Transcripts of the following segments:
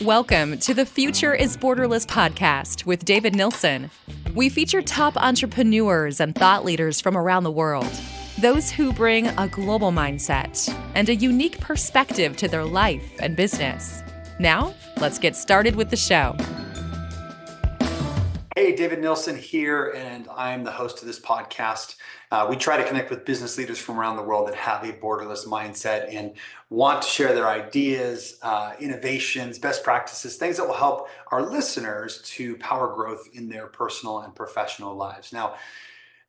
Welcome to the Future Is Borderless podcast with David Nilssen. We feature top entrepreneurs and thought leaders from around the world, those who bring a global mindset and a unique perspective to their life and business. Now, let's get started with the show. Hey, David Nilssen here, and I'm the host of this podcast. We try to connect with business leaders from around the world that have a borderless mindset and want to share their ideas, innovations, best practices, things that will help our listeners to power growth in their personal and professional lives. Now,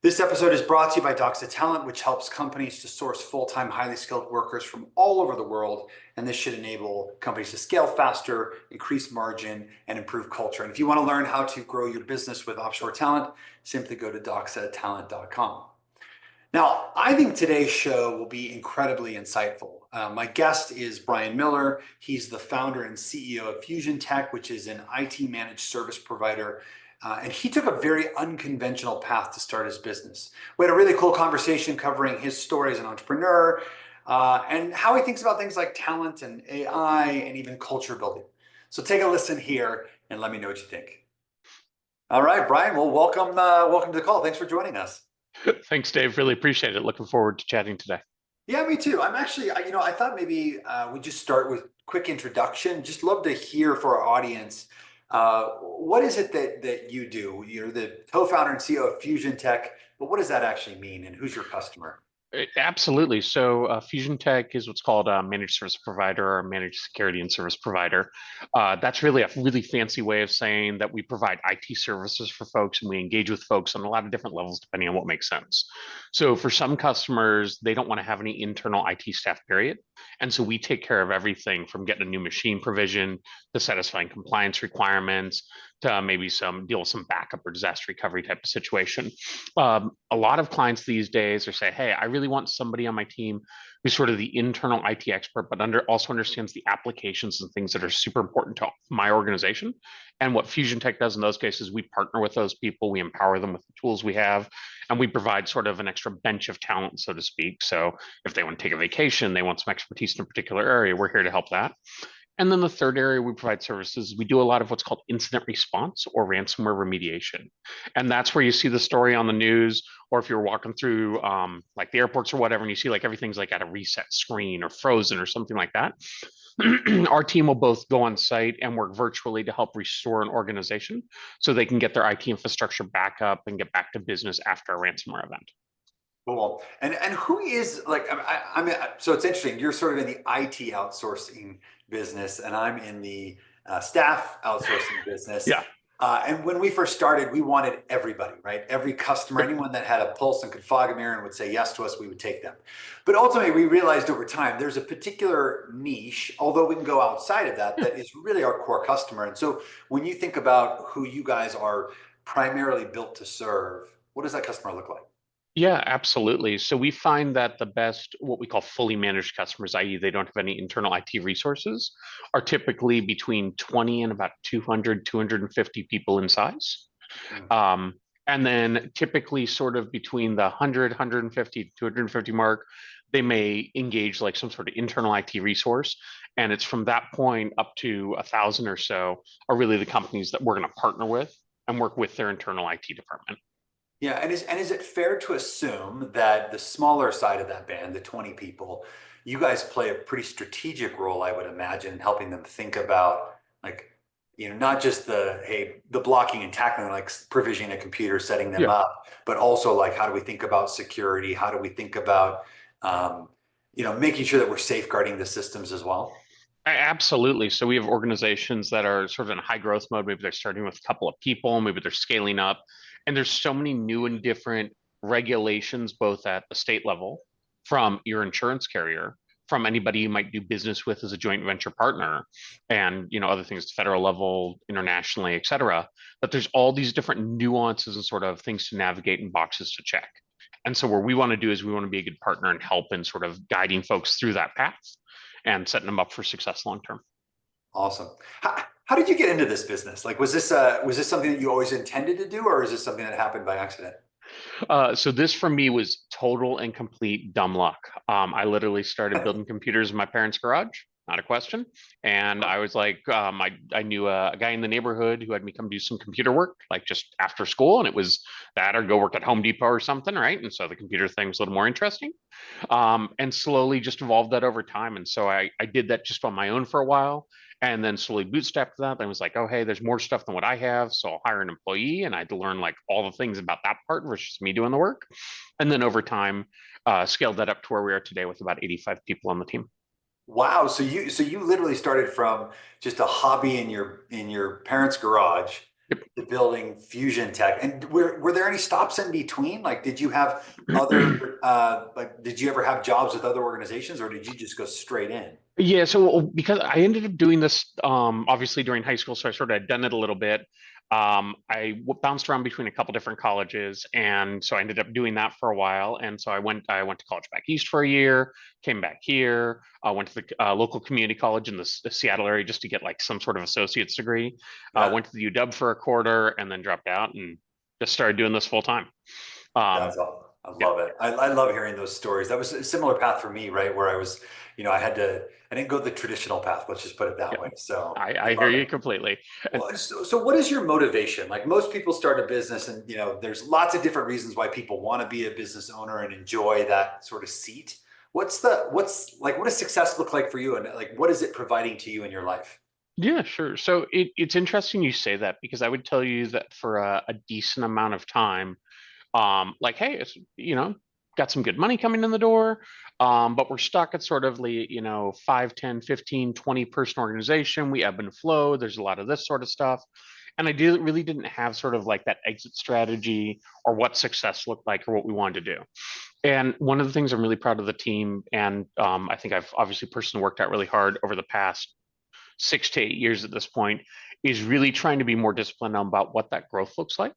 this episode is brought to you by Doxa Talent, which helps companies to source full-time, highly skilled workers from all over the world. And this should enable companies to scale faster, increase margin, and improve culture. And if you want to learn how to grow your business with offshore talent, simply go to doxatalent.com. Now, I think today's show will be incredibly insightful. My guest is Brian Miller. He's the founder and CEO of FusionTek, which is an IT managed service provider. And he took a very unconventional path to start his business. We had a really cool conversation covering his story as an entrepreneur and how he thinks about things like talent and AI and even culture building. So take a listen here and let me know what you think. All right, Brian, well, welcome to the call. Thanks for joining us. Thanks, Dave. Really appreciate it. Looking forward to chatting today. Yeah, me too. I'm actually, I thought maybe we just start with a quick introduction. Just love to hear for our audience. What is it that you do? You're the co-founder and CEO of FusionTek, but what does that actually mean, and who's your customer? Absolutely. So FusionTek is what's called a managed service provider or managed security and service provider. That's really a really fancy way of saying that we provide IT services for folks and we engage with folks on a lot of different levels depending on what makes sense. So for some customers, they don't want to have any internal IT staff, period. And so we take care of everything from getting a new machine provision to satisfying compliance requirements to maybe deal with some backup or disaster recovery type of situation. A lot of clients these days are saying, hey, I really want somebody on my team who's sort of the internal IT expert, but also understands the applications and things that are super important to my organization. And what FusionTek does in those cases, we partner with those people, we empower them with the tools we have, and we provide sort of an extra bench of talent, so to speak. So if they want to take a vacation, they want some expertise in a particular area, we're here to help that. And then the third area we provide services, we do a lot of what's called incident response or ransomware remediation. And that's where you see the story on the news, or if you're walking through like the airports or whatever, and you see like everything's like at a reset screen or frozen or something like that. Our team will both go on site and work virtually to help restore an organization so they can get their IT infrastructure back up and get back to business after a ransomware event. Cool. And who is like, I mean, so it's interesting. You're sort of in the IT outsourcing business, and I'm in the staff outsourcing business. Yeah. And when we first started, we wanted everybody, right? Every customer, anyone that had a pulse and could fog a mirror and would say yes to us, we would take them. But ultimately, we realized over time, there's a particular niche, although we can go outside of that, that is really our core customer. And so when you think about who you guys are primarily built to serve, what does that customer look like? Yeah, absolutely. So we find that the best, what we call fully managed customers, i.e. they don't have any internal IT resources, are typically between 20 and about 200, 250 people in size. And then typically sort of between the 100, 150, 250 mark, they may engage like some sort of internal IT resource. And it's from that point up to 1,000 or so are really the companies that we're going to partner with and work with their internal IT department. Yeah, and is it fair to assume that the smaller side of that band, the 20 people, you guys play a pretty strategic role, I would imagine, in helping them think about like, not just the blocking and tackling, like provisioning a computer, setting them up, but also like how do we think about security? How do we think about making sure that we're safeguarding the systems as well? Absolutely. So we have organizations that are sort of in high growth mode. Maybe they're starting with a couple of people, maybe they're scaling up. And there's so many new and different regulations, both at the state level, from your insurance carrier, from anybody you might do business with as a joint venture partner, and other things at the federal level, internationally, et cetera. But there's all these different nuances and sort of things to navigate and boxes to check. And so what we want to do is we want to be a good partner and help in sort of guiding folks through that path and setting them up for success long term. Awesome. How did you get into this business? Like, was this something that you always intended to do, or is this something that happened by accident? So this for me was total and complete dumb luck. I literally started building computers in my parents' garage. not a question. And I was like, I knew a guy in the neighborhood who had me come do some computer work, like just after school. And it was that or go work at Home Depot or something, right? And so the computer thing was a little more interesting, and slowly just evolved that over time. And so I did that just on my own for a while and then slowly bootstrapped that. I was like, oh, hey, there's more stuff than what I have. So I'll hire an employee and I had to learn like all the things about that part versus me doing the work. And then over time, scaled that up to where we are today with about 85 people on the team. Wow. So you literally started from just a hobby in your parents' garage to building FusionTek. And were there any stops in between? Like, did you have other like did you ever have jobs with other organizations, or did you just go straight in? Yeah, so because I ended up doing this obviously during high school, so I sort of had done it a little bit. Bounced around between a couple different colleges, and so I ended up doing that for a while. And so I went to college back east for a year, came back here, went to the local community college in the Seattle area just to get like some sort of associate's degree. Yeah, Went to the UW for a quarter, and then dropped out and just started doing this full time. Um, that's awesome. I yeah, love it. I love hearing those stories. That was a similar path for me, right? Where I was, I didn't go the traditional path, let's just put it yeah, that way. So I I hear love you it. completely. And Well, so what is your motivation? Like most people start a business and there's lots of different reasons why people want to be a business owner and enjoy that sort of seat. What does success look like for you? And like, what is it providing to you in your life? Yeah, sure. So it's interesting you say that because I would tell you that for a decent amount of time, like, hey, it's, got some good money coming in the door, but we're stuck at sort of the, 5, 10, 15, 20 person organization. We ebb and flow. There's a lot of this sort of stuff. And really didn't have sort of like that exit strategy or what success looked like or what we wanted to do. And one of the things I'm really proud of the team, and I think I've obviously personally worked out really hard over the past 6 to 8 years at this point, is really trying to be more disciplined about what that growth looks like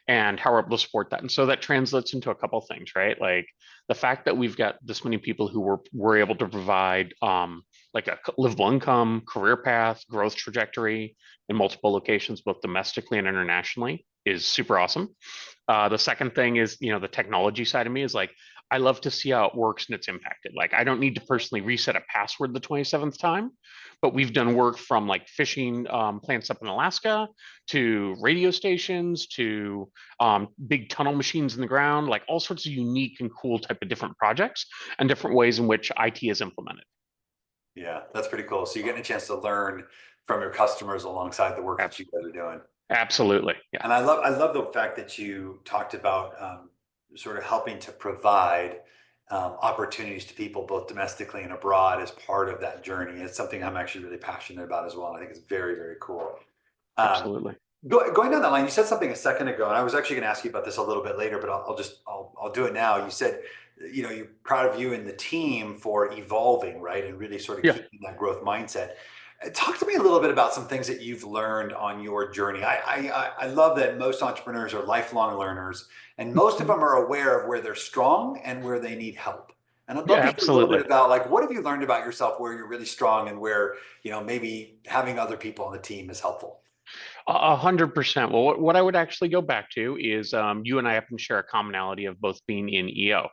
and how we're able to support that. And so that translates into a couple of things, right? Like the fact that we've got this many people who were able to provide like a livable income, career path, growth trajectory in multiple locations, both domestically and internationally, is super awesome. The second thing is, the technology side of me is like, I love to see how it works and it's impacted. Like, I don't need to personally reset a password the 27th time, but we've done work from like fishing plants up in Alaska to radio stations to big tunnel machines in the ground, like all sorts of unique and cool type of different projects and different ways in which IT is implemented. Yeah, that's pretty cool. So you're getting a chance to learn from your customers alongside the work that Abs- you guys are doing. Absolutely. Yeah. And I love the fact that you talked about sort of helping to provide opportunities to people both domestically and abroad as part of that journey. It's something I'm actually really passionate about as well. I think it's very, very cool. Um, Absolutely. going down that line, you said something a second ago, and I was actually going to ask you about this a little bit later, but I'll do it now. You said, you're proud of you and the team for evolving, right, and really sort of Yeah. keeping that growth mindset. Talk to me a little bit about some things that you've learned on your journey. I love that most entrepreneurs are lifelong learners, and most of Mhm. them are aware of where they're strong and where they need help. And I'd love Yeah, to hear a little bit absolutely. about like what have you learned about yourself where you're really strong and where maybe having other people on the team is helpful. 100%. Well, what I would actually go back to is you and I happen to share a commonality of both being in EO.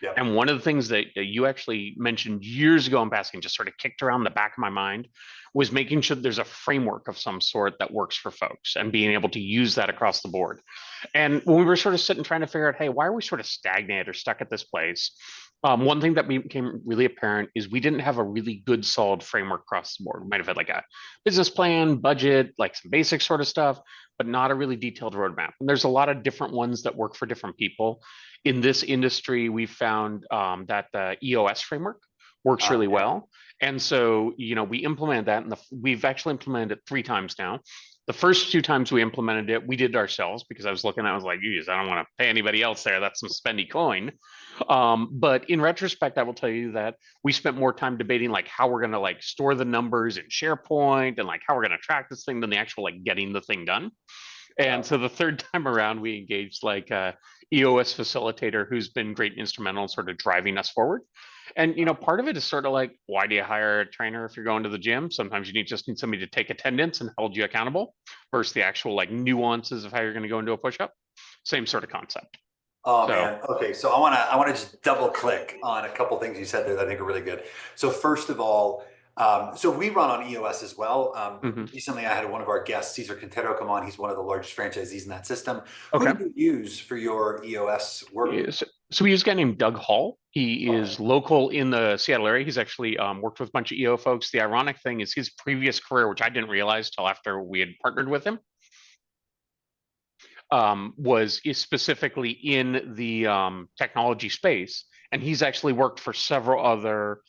Yep. And one of the things that you actually mentioned years ago in passing, just sort of kicked around the back of my mind, was making sure that there's a framework of some sort that works for folks and being able to use that across the board. And when we were sort of sitting trying to figure out, hey, why are we sort of stagnated or stuck at this place? One thing that became really apparent is we didn't have a really good, solid framework across the board. We might have had like a business plan, budget, like some basic sort of stuff, but not a really detailed roadmap. And there's a lot of different ones that work for different people. In this industry, we found that the EOS framework works really Yeah. well. And so, we implemented that, and we've actually implemented it 3 times now. The first 2 times we implemented it, we did it ourselves because I was looking at it, I was like, geez, I don't want to pay anybody else there. That's some spendy coin. But in retrospect, I will tell you that we spent more time debating like how we're going to like store the numbers in SharePoint and like how we're going to track this thing than the actual like getting the thing done. Yeah. And so the third time around, we engaged like a EOS facilitator who's been great and instrumental in sort of driving us forward. And part of it is sort of like, why do you hire a trainer if you're going to the gym? Sometimes you just need somebody to take attendance and hold you accountable versus the actual like nuances of how you're going to go into a push-up. Same sort of concept. Oh So man. Okay. So I want to just double click on a couple things you said there that I think are really good. So first of all, So we run on EOS as well. Hmm. Recently, I had one of our guests, Cesar Quintero, come on. He's one of the largest franchisees in that system. Who Okay. do you use for your EOS work? So we use a guy named Doug Hall. He Okay. is local in the Seattle area. He's actually worked with a bunch of EO folks. The ironic thing is his previous career, which I didn't realize till after we had partnered with him, is specifically in the technology space, and he's actually worked for several other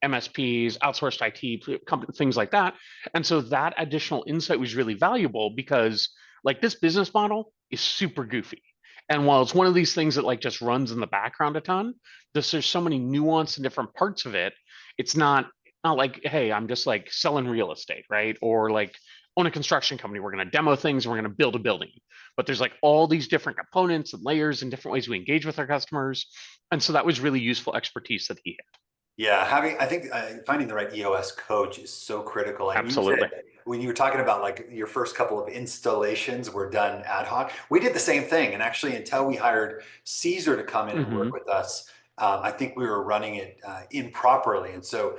MSPs, outsourced IT companies, things like that. And so that additional insight was really valuable because, like, this business model is super goofy. And while it's one of these things that like just runs in the background a ton, there's so many nuance and different parts of it. It's not like, hey, I'm just like selling real estate, right? Or like own a construction company. We're going to demo things and we're going to build a building, but there's like all these different components and layers and different ways we engage with our customers. And so that was really useful expertise that he had. Yeah, I think finding the right EOS coach is so critical. And you said Absolutely. when you were talking about like your first couple of installations were done ad hoc, we did the same thing. And actually, until we hired Caesar to come in and work Hmm. with us, I think we were running it improperly. And so,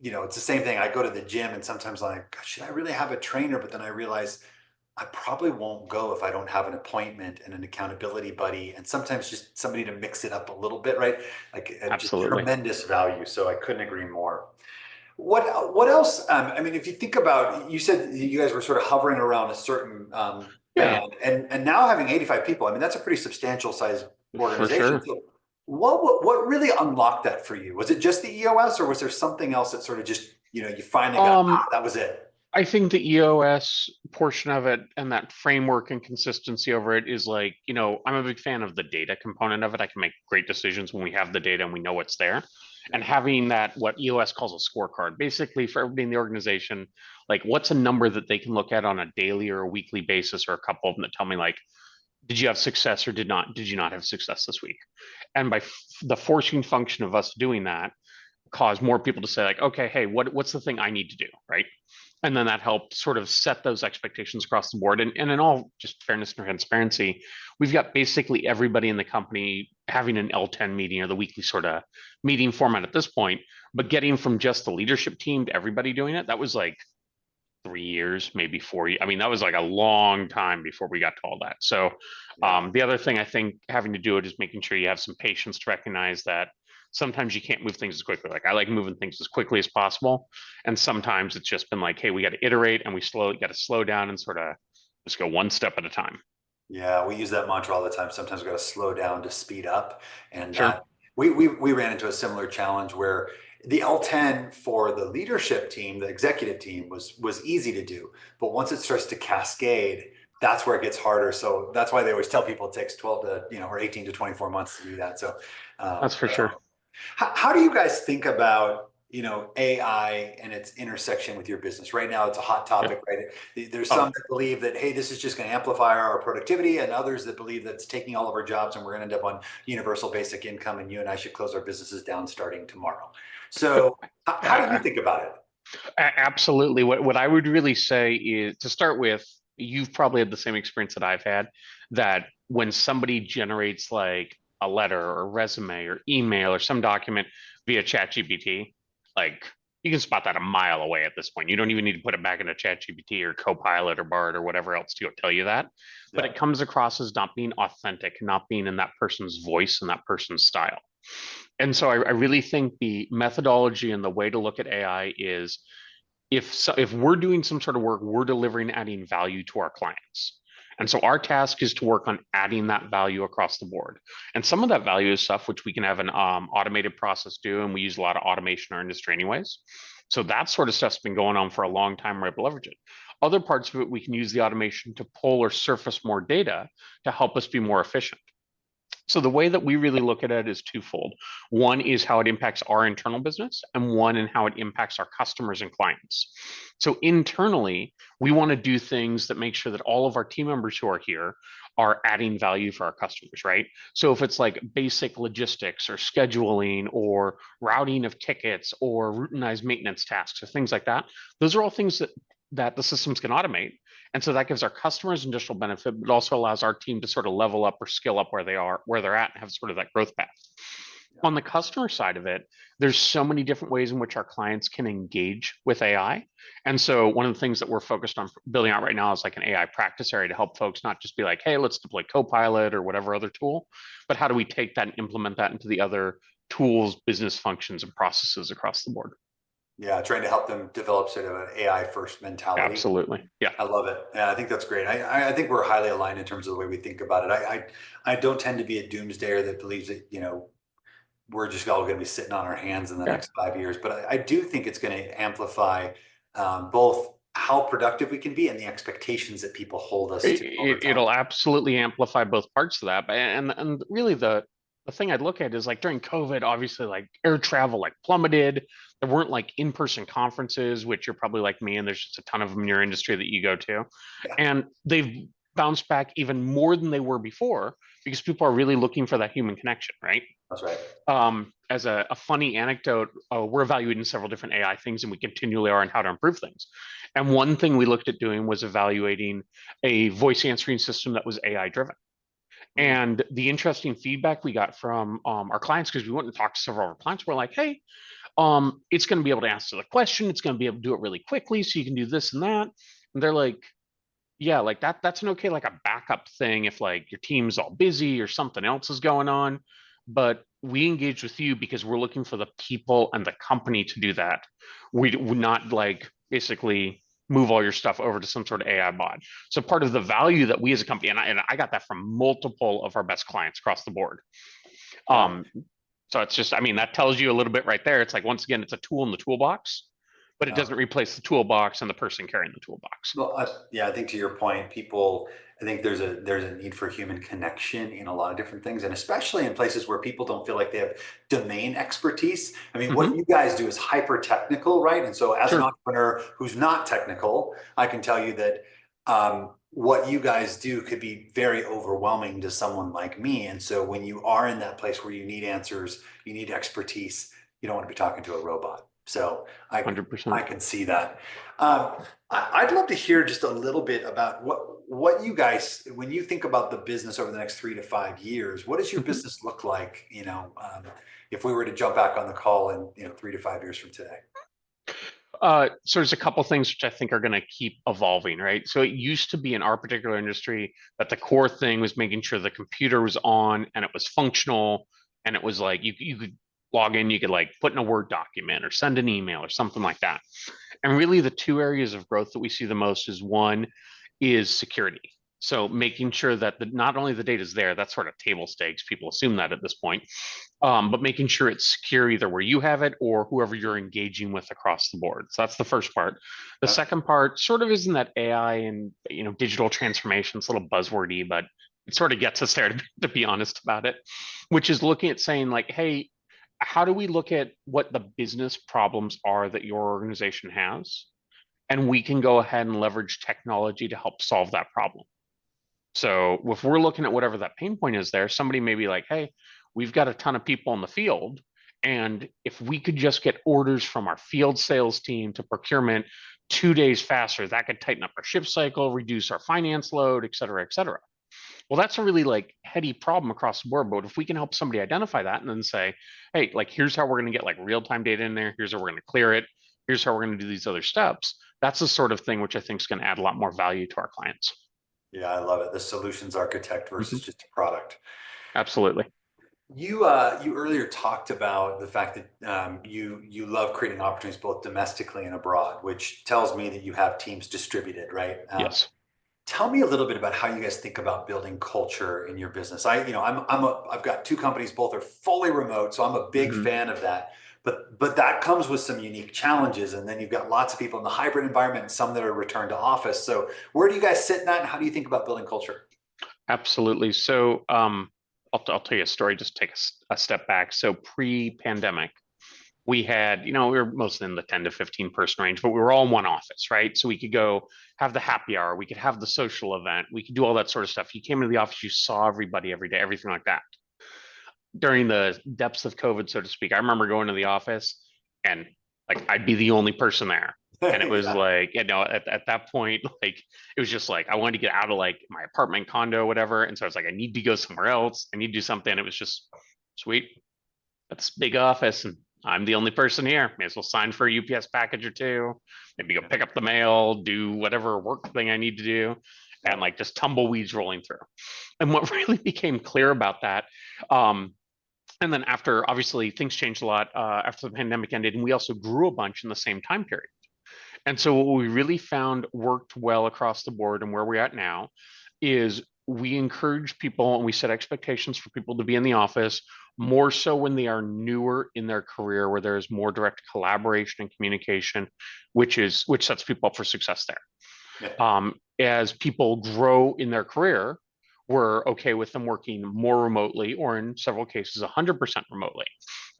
it's the same thing. I go to the gym and sometimes I'm like, "God, should I really have a trainer?" But then I realize I probably won't go if I don't have an appointment and an accountability buddy, and sometimes just somebody to mix it up a little bit, right? Like just Absolutely. tremendous value. So I couldn't agree more. What else? I mean, if you think about, you said you guys were sort of hovering around a certain Yeah, band, and now having 85 people, I mean, that's a pretty substantial size for organization. sure. So what really unlocked that for you? Was it just the EOS, or was there something else that sort of just you finally got Um, that was it? I think the EOS portion of it and that framework and consistency over it is like, I'm a big fan of the data component of it. I can make great decisions when we have the data and we know what's there. And having that, what EOS calls a scorecard, basically for everybody in the organization, like what's a number that they can look at on a daily or a weekly basis, or a couple of them that tell me like, did you have success or did you not have success this week? And by the forcing function of us doing that, cause more people to say like, okay, hey, what's the thing I need to do, right? And then that helped sort of set those expectations across the board. And in all just fairness and transparency, we've got basically everybody in the company having an L10 meeting or the weekly sort of meeting format at this point. But getting from just the leadership team to everybody doing it, that was like 3 years, maybe 4 years. I mean, that was like a long time before we got to all that. So Yeah. the other thing I think having to do it is making sure you have some patience to recognize that sometimes you can't move things as quickly. Like I like moving things as quickly as possible. And sometimes it's just been like, hey, we got to iterate and we got to slow down and sort of just go one step at a time. Yeah, we use that mantra all the time. Sometimes we got to slow down to speed up, and Sure. that we ran into a similar challenge where the L10 for the leadership team, the executive team, was easy to do, but once it starts to cascade, that's where it gets harder. So that's why they always tell people it takes 12 to or 18 to 24 months to do that. So That's for that's sure. how do you guys think about, AI and its intersection with your business? Right now, it's a hot Yeah. topic, right? There's some Oh, that believe that, hey, this is just going to amplify our productivity, and others that believe that it's taking all of our jobs and we're going to end up on universal basic income, and you and I should close our businesses down starting tomorrow. So, how do you uh, think about it? absolutely. What I would really say is to start with, you've probably had the same experience that I've had, that when somebody generates like a letter or resume or email or some document via ChatGPT, like you can spot that a mile away at this point. You don't even need to put it back into ChatGPT or Copilot or Bard or whatever else to tell you that. But Yeah. it comes across as not being authentic, not being in that person's voice and that person's style. And so I really think the methodology and the way to look at AI is if we're doing some sort of work, we're delivering, adding value to our clients. And so our task is to work on adding that value across the board. And some of that value is stuff which we can have an automated process do, and we use a lot of automation in our industry anyways. So that sort of stuff's been going on for a long time. We're able to leverage it. Other parts of it, we can use the automation to pull or surface more data to help us be more efficient. So the way that we really look at it is twofold. One is how it impacts our internal business, and one in how it impacts our customers and clients. So internally, we want to do things that make sure that all of our team members who are here are adding value for our customers, right? So if it's like basic logistics or scheduling or routing of tickets or routinized maintenance tasks or things like that, those are all things that the systems can automate. And so that gives our customers additional benefit, but also allows our team to sort of level up or skill up where they are, where they're at, and have sort of that growth path. On the customer side of it, there's so many different ways in which our clients can engage with AI. And so one of the things that we're focused on building out right now is like an AI practice area to help folks not just be like, hey, let's deploy Copilot or whatever other tool, but how do we take that and implement that into the other tools, business functions, and processes across the board? Yeah, trying to help them develop sort of an AI first mentality. Absolutely. Yeah. I love it. Yeah, I think that's great. I think we're highly aligned in terms of the way we think about it. I don't tend to be a doomsdayer that believes that, we're just all going to be sitting on our hands in the Yeah. next 5 years. But I do think it's going to amplify both how productive we can be and the expectations that people hold us to over time. It'll absolutely amplify both parts of that. And really the thing I'd look at is like during COVID, obviously like air travel like plummeted. There weren't like in-person conferences, which you're probably like me, and there's just a ton of them in your industry that you go to. Yeah. And they've bounced back even more than they were before because people are really looking for that human connection, right? That's right. As a funny anecdote, we're evaluating several different AI things, and we continually are on how to improve things. And one thing we looked at doing was evaluating a voice answering system that was AI driven. And the interesting feedback we got from our clients, because we went and talked to several of our clients, we're like, hey, it's going to be able to answer the question. It's going to be able to do it really quickly. So you can do this and that. And they're like, yeah, like that's an okay, like a backup thing if like your team's all busy or something else is going on. But we engage with you because we're looking for the people and the company to do that. We would not like basically move all your stuff over to some sort of AI bot. So part of the value that we as a company, and I got that from multiple of our best clients across the board. Wow. So it's just, I mean, that tells you a little bit right there. It's like, once again, it's a tool in the toolbox, but it Yeah. doesn't replace the toolbox and the person carrying the toolbox. Well, yeah, I think to your point, I think there's a need for human connection in a lot of different things, and especially in places where people don't feel like they have domain expertise. I mean, what Hmm. you guys do is hyper technical, right? And so, as an Sure. entrepreneur who's not technical, I can tell you that what you guys do could be very overwhelming to someone like me. And so, when you are in that place where you need answers, you need expertise, you don't want to be talking to a robot. So I 100%. can see that. Um, I'd love to hear just a little bit about what you guys, when you think about the business over the next 3 to 5 years, what does your Mhm. business look like? If we were to jump back on the call in 3 to 5 years from today. So there's a couple things which I think are going to keep evolving, right? So it used to be in our particular industry that the core thing was making sure the computer was on and it was functional, and it was like you could log in, you could like put in a Word document or send an email or something like that. And really, the two areas of growth that we see the most is one is security. So making sure that not only the data is there, that's sort of table stakes. People assume that at this point, but making sure it's secure either where you have it or whoever you're engaging with across the board. So that's the first part. The second part sort of is in that AI and digital transformation. It's a little buzzwordy, but it sort of gets us there to be honest about it, which is looking at saying like, hey, how do we look at what the business problems are that your organization has? And we can go ahead and leverage technology to help solve that problem. So if we're looking at whatever that pain point is there, somebody may be like, hey, we've got a ton of people in the field. And if we could just get orders from our field sales team to procurement 2 days faster, that could tighten up our ship cycle, reduce our finance load, et cetera, et cetera. Well, that's a really like heady problem across the board. But if we can help somebody identify that and then say, hey, like here's how we're going to get like real-time data in there, here's how we're going to clear it, here's how we're going to do these other steps, that's the sort of thing which I think is going to add a lot more value to our clients. Yeah, I love it. The solutions architect versus just a product. Absolutely. You earlier talked about the fact that you love creating opportunities both domestically and abroad, which tells me that you have teams distributed, right? Yes. Tell me a little bit about how you guys think about building culture in your business. I've got two companies, both are fully remote, so I'm a big Mhm. fan of that. But that comes with some unique challenges, and then you've got lots of people in the hybrid environment and some that are returned to office. So where do you guys sit in that, and how do you think about building culture? Absolutely. So I'll tell you a story, just take a step back. So pre-pandemic, we had, we were mostly in the 10 to 15 person range, but we were all in one office, right? So we could go have the happy hour, we could have the social event, we could do all that sort of stuff. You came into the office, you saw everybody every day, everything like that. During the depths of COVID, so to speak, I remember going to the office and like I'd be the only person there. And it was Yeah. like, at that point, like it was just like I wanted to get out of like my apartment condo, whatever. And so I was like, I need to go somewhere else. I need to do something. It was just sweet. got this big office and I'm the only person here. May as well sign for a UPS package or two, maybe go pick up the mail, do whatever work thing I need to do, and like just tumbleweeds rolling through. And what really became clear about that, and then after obviously things changed a lot after the pandemic ended, and we also grew a bunch in the same time period. And so what we really found worked well across the board and where we're at now is we encourage people and we set expectations for people to be in the office more so when they are newer in their career, where there is more direct collaboration and communication, which sets people up for success there. Yeah. As people grow in their career, we're okay with them working more remotely, or in several cases, 100% remotely.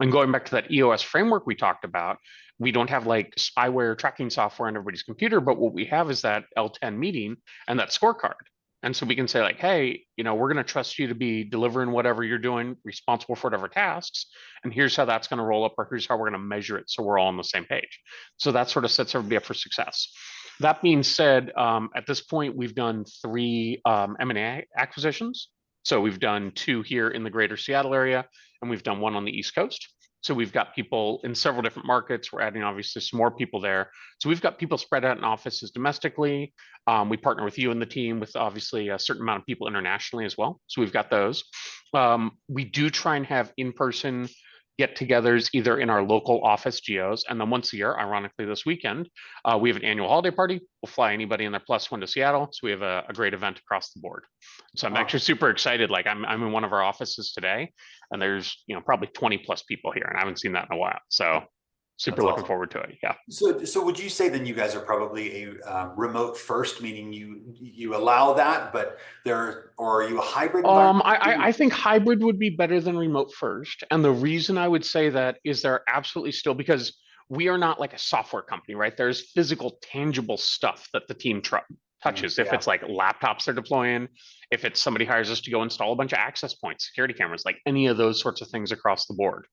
And going back to that EOS framework we talked about, we don't have like spyware tracking software on everybody's computer, but what we have is that L10 meeting and that scorecard. And so we can say like, hey, we're going to trust you to be delivering whatever you're doing, responsible for whatever tasks. And here's how that's going to roll up, or here's how we're going to measure it. So we're all on the same page. So that sort of sets everybody up for success. That being said, at this point, we've done 3 M&A acquisitions. So we've done 2 here in the greater Seattle area, and we've done 1 on the East Coast. So we've got people in several different markets. We're adding obviously some more people there. So we've got people spread out in offices domestically. We partner with you and the team with obviously a certain amount of people internationally as well. So we've got those. We do try and have in-person get-togethers either in our local office geos, and then once a year, ironically this weekend, we have an annual holiday party. We'll fly anybody in their +1 to Seattle, so we have a great event across the board. So I'm actually super excited. Like I'm in one of our offices today, and there's probably 20 plus people here, and I haven't seen that in a while. So super looking forward to it. Yeah. So would you say then you guys are probably a remote first, meaning you allow that, but or are you a hybrid environment? I think hybrid would be better than remote first. And the reason I would say that is there absolutely still, because we are not like a software company, right? There's physical, tangible stuff that the team touches. If it's like laptops they're deploying, if it's somebody hires us to go install a bunch of access points, security cameras, like any of those sorts of things across the board.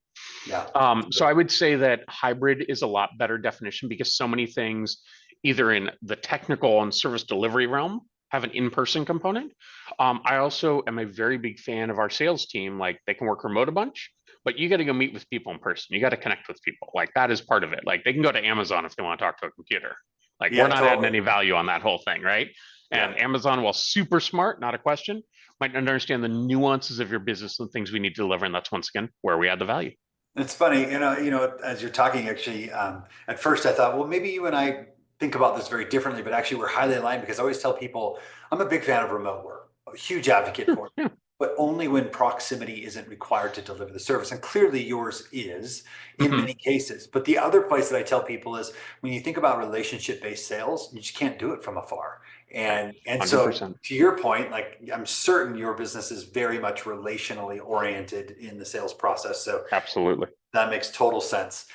Yeah. So I would say that hybrid is a lot better definition, because so many things, either in the technical and service delivery realm, have an in-person component. I also am a very big fan of our sales team. Like they can work remote a bunch, but you got to go meet with people in person. You got to connect with people. Like that is part of it. Like they can go to Amazon if they want to talk to a computer. Like we're not adding any value on that whole thing, right? And Amazon, while super smart, not a question, might understand the nuances of your business and things we need to deliver. And that's once again where we add the value. It's funny, as you're talking, actually, at first I thought, well, maybe you and I think about this very differently, but actually we're highly aligned, because I always tell people I'm a big fan of remote work, a huge advocate for it, but only when proximity isn't required to deliver the service. And clearly yours is in many cases. But the other place that I tell people is when you think about relationship-based sales, you just can't do it from afar. And so 100%. To your point, like I'm certain your business is very much relationally oriented in the sales process. So absolutely, that makes total sense.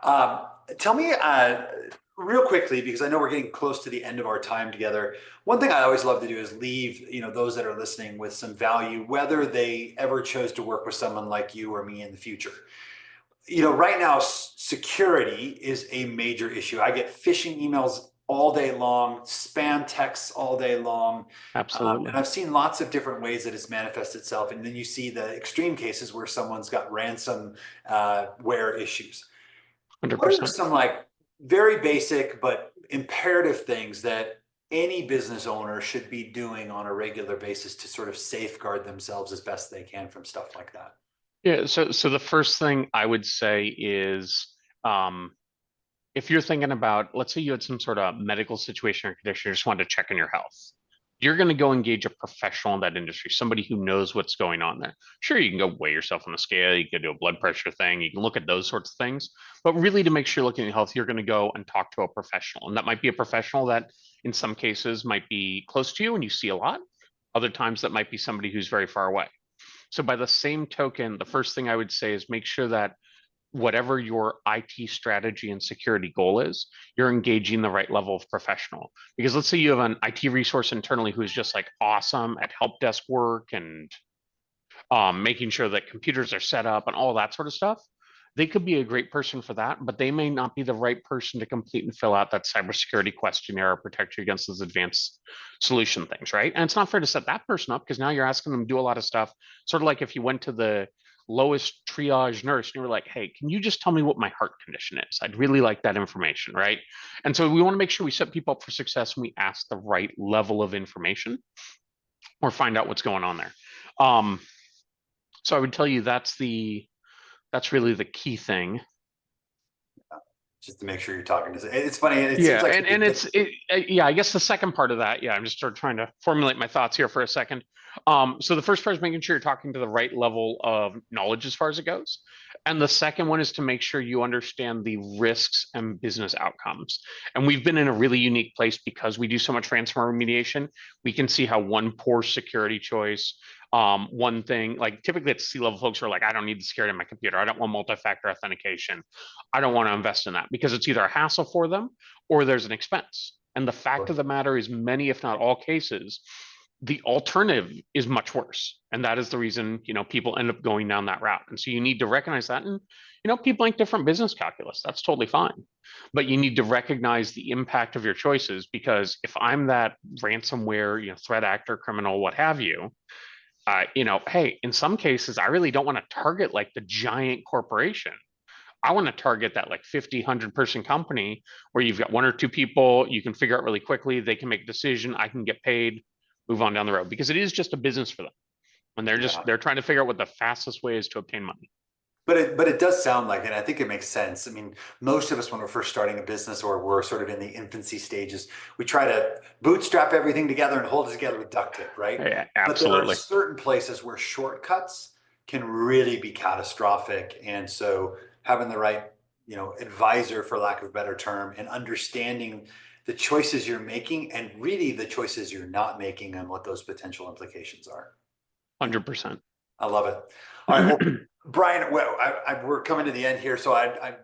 Tell me real quickly, because I know we're getting close to the end of our time together. One thing I always love to do is leave those that are listening with some value, whether they ever chose to work with someone like you or me in the future. Right now, security is a major issue. I get phishing emails all day long, spam texts all day long. Absolutely. And I've seen lots of different ways that it's manifested itself. And then you see the extreme cases where someone's got ransomware issues. 100%. What are some like very basic but imperative things that any business owner should be doing on a regular basis to sort of safeguard themselves as best they can from stuff like that? Yeah. So the first thing I would say is, if you're thinking about, let's say you had some sort of medical situation or condition, you just wanted to check on your health, you're going to go engage a professional in that industry, somebody who knows what's going on there. Sure, you can go weigh yourself on the scale, you can do a blood pressure thing, you can look at those sorts of things, but really to make sure you're looking at your health, you're going to go and talk to a professional. And that might be a professional that in some cases might be close to you and you see a lot. Other times that might be somebody who's very far away. So by the same token, the first thing I would say is make sure that whatever your IT strategy and security goal is, you're engaging the right level of professional. Because let's say you have an IT resource internally who's just like awesome at help desk work and making sure that computers are set up and all that sort of stuff. They could be a great person for that, but they may not be the right person to complete and fill out that cybersecurity questionnaire or protect you against those advanced solution things, right? And it's not fair to set that person up, because now you're asking them to do a lot of stuff, sort of like if you went to the lowest triage nurse, and you were like, hey, can you just tell me what my heart condition is? I'd really like that information, right? And so we want to make sure we set people up for success and we ask the right level of information or find out what's going on there. So I would tell you that's really the key thing. Just to make sure you're talking to. It's funny. It Yeah, seems like yeah. I guess the second part of that, yeah, I'm just sort of trying to formulate my thoughts here for a second. So the first part is making sure you're talking to the right level of knowledge as far as it goes, and the second one is to make sure you understand the risks and business outcomes. And we've been in a really unique place because we do so much ransomware remediation. We can see how one poor security choice, one thing, like typically it's C-level folks who are like, I don't need the security on my computer. I don't want multi-factor authentication. I don't want to invest in that because it's either a hassle for them or there's an expense. And the fact of the matter is many, if not all cases, the alternative is much worse. And that is the reason, people end up going down that route. And so you need to recognize that. And, people like different business calculus. That's totally fine. But you need to recognize the impact of your choices, because if I'm that ransomware, threat actor, criminal, what have you, hey, in some cases, I really don't want to target like the giant corporation. I want to target that like 50, 100 person company where you've got one or two people, you can figure out really quickly, they can make a decision, I can get paid, move on down the road, because it is just a business for them. And they're trying to figure out what the fastest way is to obtain money. But it does sound like it. I think it makes sense. I mean, most of us, when we're first starting a business or we're sort of in the infancy stages, we try to bootstrap everything together and hold it together with duct tape, right? Yeah, absolutely. But there are certain places where shortcuts can really be catastrophic. And so having the right, advisor, for lack of a better term, and understanding the choices you're making and really the choices you're not making and what those potential implications are. 100%. I love it. All right, well, Brian, we're coming to the end here. So I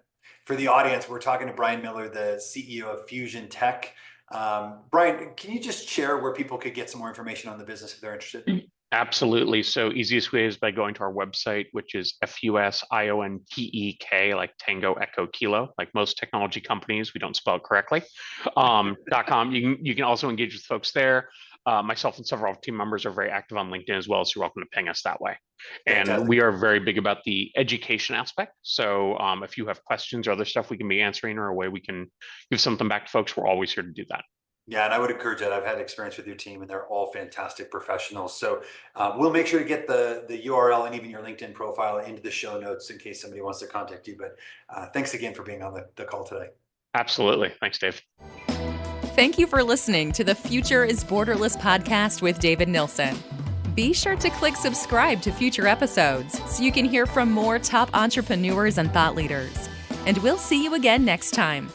for the audience, we're talking to Brian Miller, the CEO of FusionTek. Brian, can you just share where people could get some more information on the business if they're interested? Absolutely. So easiest way is by going to our website, which is FUSIONTEK, like Tango Echo Kilo, like most technology companies, we don't spell it correctly, .com. You can also engage with folks there. Myself and several team members are very active on LinkedIn as well, so you're welcome to ping us that way. And fantastic. We are very big about the education aspect. So if you have questions or other stuff we can be answering or a way we can give something back to folks, we're always here to do that. Yeah, and I would encourage that. I've had experience with your team and they're all fantastic professionals. So we'll make sure to get the URL and even your LinkedIn profile into the show notes in case somebody wants to contact you. But thanks again for being on the call today. Absolutely. Thanks, Dave. Thank you for listening to the Future is Borderless podcast with David Nilssen. Be sure to click subscribe to future episodes so you can hear from more top entrepreneurs and thought leaders. And we'll see you again next time.